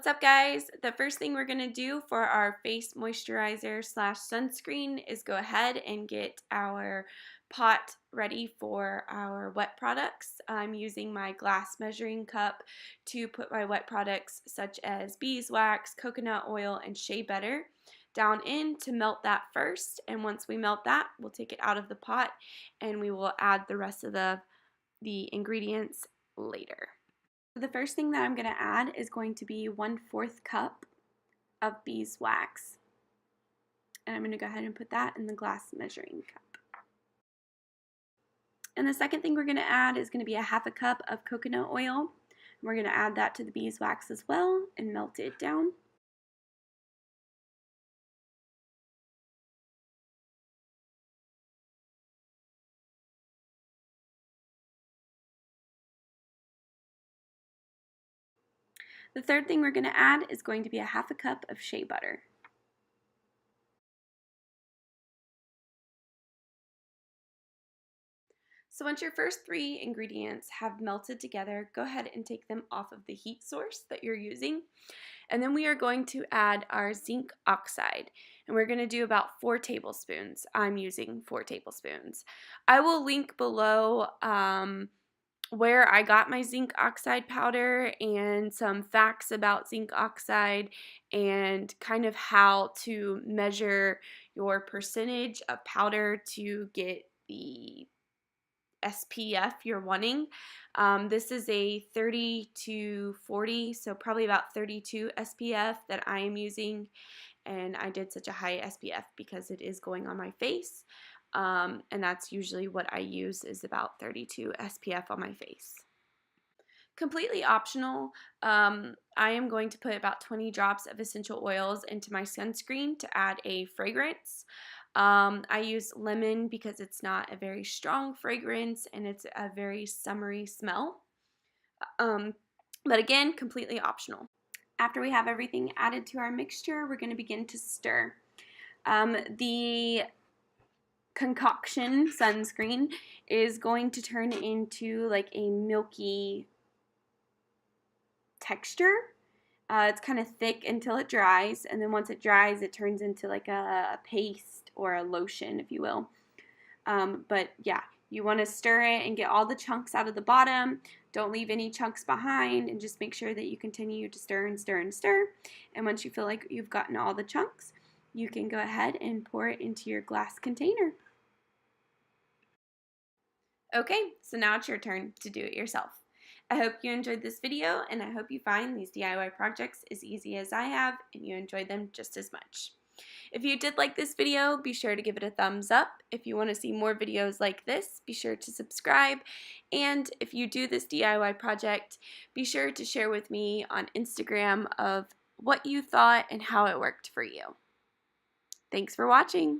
What's up, guys? The first thing we're going to do for our face moisturizer slash sunscreen is go ahead and get our pot ready for our wet products. I'm using my glass measuring cup to put my wet products such as beeswax, coconut oil, and shea butter down in to melt that first. And once we melt that, we'll take it out of the pot and we will add the rest of the ingredients later. The first thing that I'm going to add is going to be 1/4 cup of beeswax. And I'm going to go ahead and put that in the glass measuring cup. And the second thing we're going to add is going to be 1/2 cup of coconut oil. We're going to add that to the beeswax as well and melt it down. The third thing we're going to add is going to be 1/2 cup of shea butter. So once your first 3 ingredients have melted together, go ahead and take them off of the heat source that you're using. And then we are going to add our zinc oxide. And we're going to do about 4 tablespoons. I'm using 4 tablespoons. I will link below where I got my zinc oxide powder and some facts about zinc oxide and kind of how to measure your percentage of powder to get the SPF you're wanting. This is a 30 to 40, so probably about 32 SPF that I am using, and I did such a high SPF because it is going on my face. And that's usually what I use, is about 32 SPF on my face. Completely optional. I am going to put about 20 drops of essential oils into my sunscreen to add a fragrance. I use lemon because it's not a very strong fragrance and it's a very summery smell. But again, completely optional. After we have everything added to our mixture, we're going to begin to stir. The concoction sunscreen is going to turn into like a milky texture. It's kind of thick until it dries, and then once it dries, it turns into like a paste or a lotion, if you will. But yeah, you want to stir it and get all the chunks out of the bottom. Don't leave any chunks behind, and just make sure that you continue to stir and stir and stir. And once you feel like you've gotten all the chunks, you can go ahead and pour it into your glass container. Okay, so now it's your turn to do it yourself. I hope you enjoyed this video, and I hope you find these DIY projects as easy as I have and you enjoy them just as much. If you did like this video, be sure to give it a thumbs up. If you want to see more videos like this, be sure to subscribe. And if you do this DIY project, be sure to share with me on Instagram of what you thought and how it worked for you. Thanks for watching.